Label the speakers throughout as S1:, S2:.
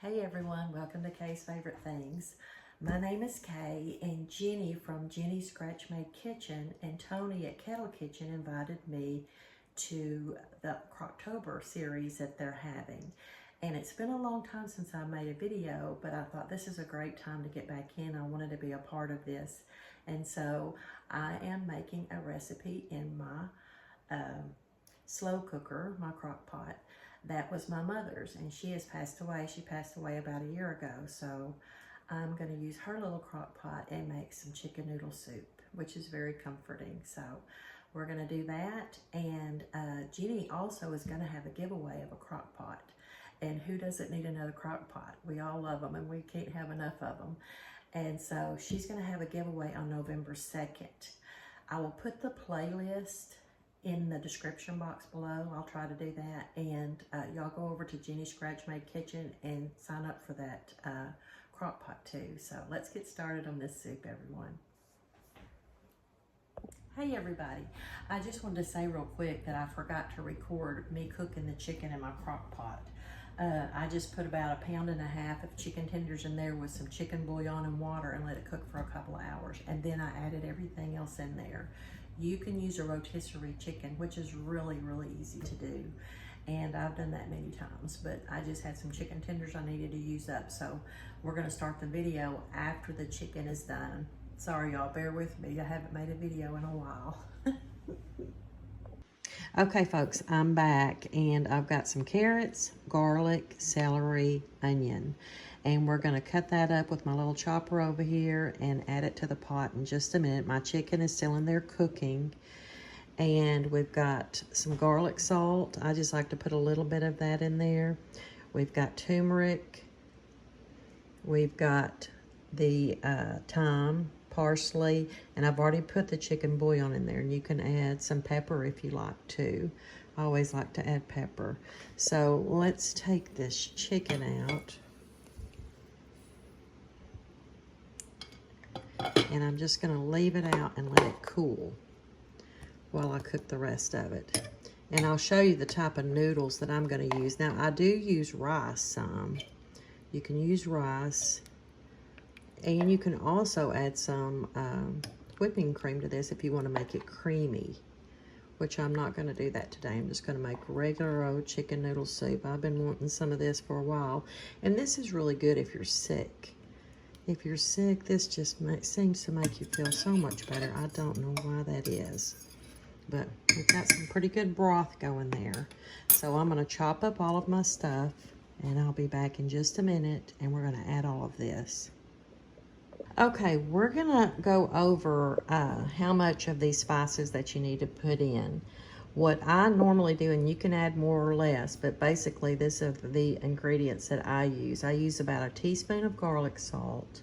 S1: Hey everyone, welcome to Kay's Favorite Things. My name is Kay, and Jenni from Jenni's Scratch Made Kitchen and Tony at Kettle Kitchen invited me to the Crocktober series that they're having. And it's been a long time since I made a video, but I thought this is a great time to get back in. I wanted to be a part of this. And so I am making a recipe in my slow cooker, my crock pot. That was my mother's, and she has passed away. She passed away about a year ago, so I'm going to use her little crock pot and make some chicken noodle soup, which is very comforting. So we're going to do that, and Jenni also is going to have a giveaway of a crock pot. And who doesn't need another crock pot? We all love them, and we can't have enough of them. And so she's going to have a giveaway on November 2nd. I will put the playlist in the description box below. I'll try to do that, and y'all go over to Jenni's Scratch Made Kitchen and sign up for that crock pot too. So let's get started on this soup, everyone. Hey everybody, I just wanted to say real quick that I forgot to record me cooking the chicken in my crock pot. I just put about 1.5 pounds of chicken tenders in there with some chicken bouillon and water and let it cook for a couple of hours, and then I added everything else in there. You can use a rotisserie chicken, which is really, really easy to do. And I've done that many times, but I just had some chicken tenders I needed to use up. So we're gonna start the video after the chicken is done. Sorry y'all, bear with me. I haven't made a video in a while. Okay folks, I'm back, and I've got some carrots, garlic, celery, onion. And we're going to cut that up with my little chopper over here and add it to the pot in just a minute. My chicken is still in there cooking. And we've got some garlic salt. I just like to put a little bit of that in there. We've got turmeric. We've got the thyme, parsley, and I've already put the chicken bouillon in there. And you can add some pepper if you like to. I always like to add pepper. So let's take this chicken out. And I'm just going to leave it out and let it cool while I cook the rest of it. And I'll show you the type of noodles that I'm going to use. Now, I do use rice some. You can use rice. And you can also add some whipping cream to this if you want to make it creamy, which I'm not going to do that today. I'm just going to make regular old chicken noodle soup. I've been wanting some of this for a while. And this is really good if you're sick. If you're sick, this just seems to make you feel so much better. I don't know why that is. But we've got some pretty good broth going there. So I'm going to chop up all of my stuff, and I'll be back in just a minute, and we're going to add all of this. Okay, we're going to go over how much of these spices that you need to put in. What I normally do, and you can add more or less, but basically this is the ingredients that I use. I use about 1 teaspoon of garlic salt.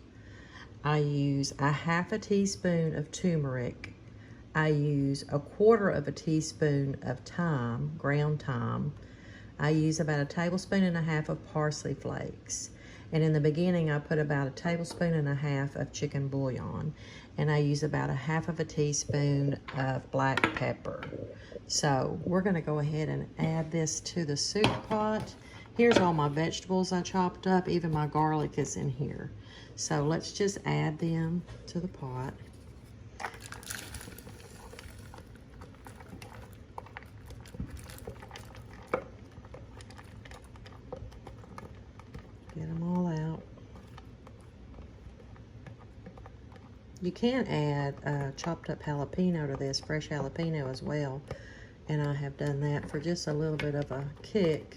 S1: I use 1/2 teaspoon of turmeric. I use 1/4 teaspoon of thyme, ground thyme. I use about 1.5 tablespoons of parsley flakes. And in the beginning, I put about 1.5 tablespoons of chicken bouillon. And I use about 1/2 teaspoon of black pepper. So we're going to go ahead and add this to the soup pot. Here's all my vegetables I chopped up. Even my garlic is in here. So let's just add them to the pot. Get them all out. You can add chopped up jalapeno to this, fresh jalapeno as well. And I have done that for just a little bit of a kick.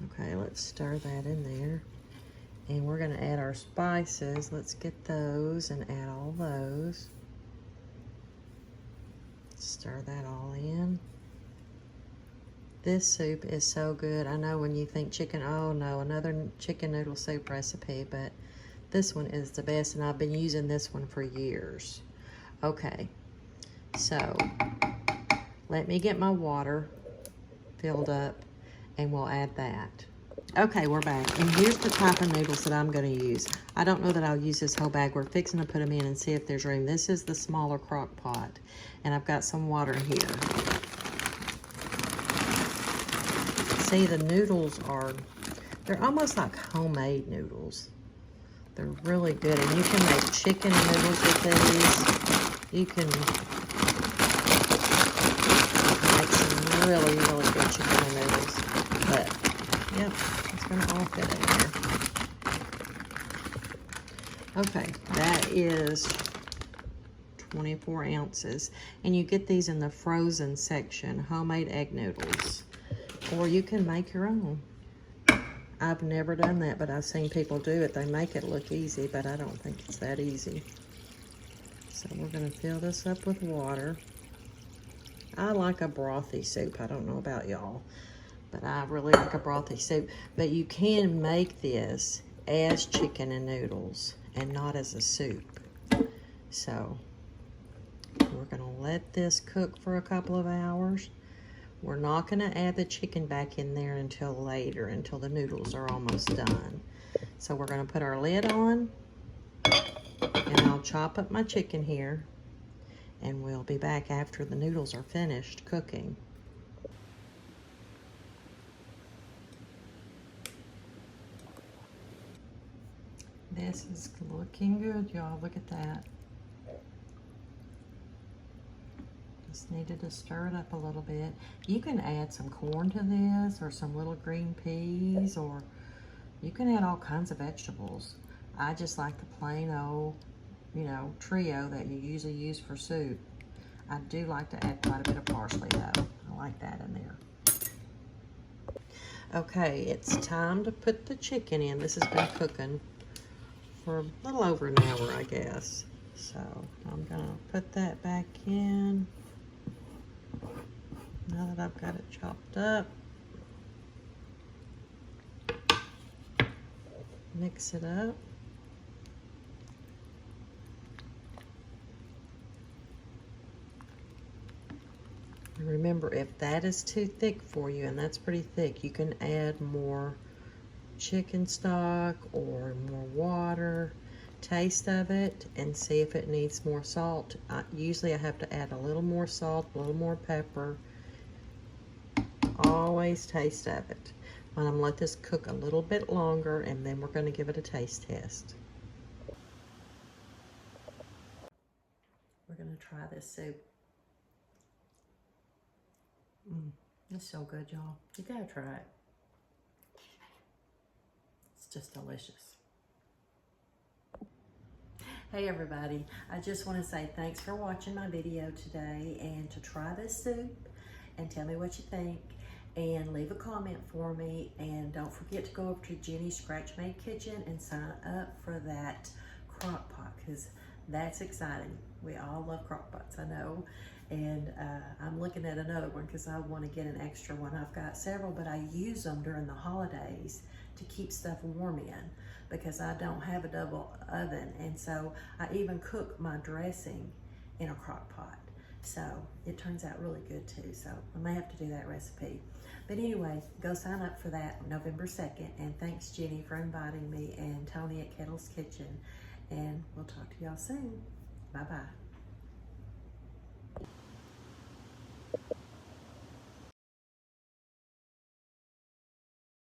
S1: Okay, let's stir that in there. And we're going to add our spices. Let's get those and add all those. Stir that all in. This soup is so good. I know when you think chicken, oh no, another chicken noodle soup recipe, but this one is the best, and I've been using this one for years. Okay, so let me get my water filled up, and we'll add that. Okay, we're back, and here's the type of noodles that I'm going to use. I don't know that I'll use this whole bag. We're fixing to put them in and see if there's room. This is the smaller crock pot, and I've got some water here. see the noodles they're almost like homemade noodles. They're really good, and you can make chicken noodles with these. You can make some really, really good chicken noodles. But, yep, it's going to all fit in there. Okay, that is 24 ounces. And you get these in the frozen section, homemade egg noodles. Or you can make your own. I've never done that, but I've seen people do it. They make it look easy, but I don't think it's that easy. So we're going to fill this up with water. I like a brothy soup. I don't know about y'all, but I really like a brothy soup. But you can make this as chicken and noodles and not as a soup. So we're going to let this cook for a couple of hours. We're not going to add the chicken back in there until later, until the noodles are almost done. So we're going to put our lid on, and I'll chop up my chicken here, and we'll be back after the noodles are finished cooking. This is looking good, y'all. Look at that. Just needed to stir it up a little bit. You can add some corn to this, or some little green peas, or you can add all kinds of vegetables. I just like the plain old, you know, trio that you usually use for soup. I do like to add quite a bit of parsley though. I like that in there. Okay, it's time to put the chicken in. This has been cooking for a little over an hour, I guess. So I'm gonna put that back in. Now that I've got it chopped up, mix it up. And remember, if that is too thick for you, and that's pretty thick, you can add more chicken stock or more water. Taste of it and see if it needs more salt. Usually I have to add a little more salt, a little more pepper. Always taste of it. I'm going to let this cook a little bit longer, and then we're going to give it a taste test. We're going to try this soup. It's so good, y'all. You gotta try it. It's just delicious. Hey everybody, I just want to say thanks for watching my video today, and to try this soup and tell me what you think, and leave a comment for me, and don't forget to go over to Jenni's Scratch Made Kitchen and sign up for that crock pot, because that's exciting. We all love crock pots, I know, and I'm looking at another one because I want to get an extra one. I've got several, but I use them during the holidays to keep stuff warm in, because I don't have a double oven, and so I even cook my dressing in a crock pot. So it turns out really good too. So I may have to do that recipe. But anyway, go sign up for that November 2nd. And thanks, Jenni, for inviting me, and Tony at Kettle's Kitchen. And we'll talk to y'all soon. Bye-bye.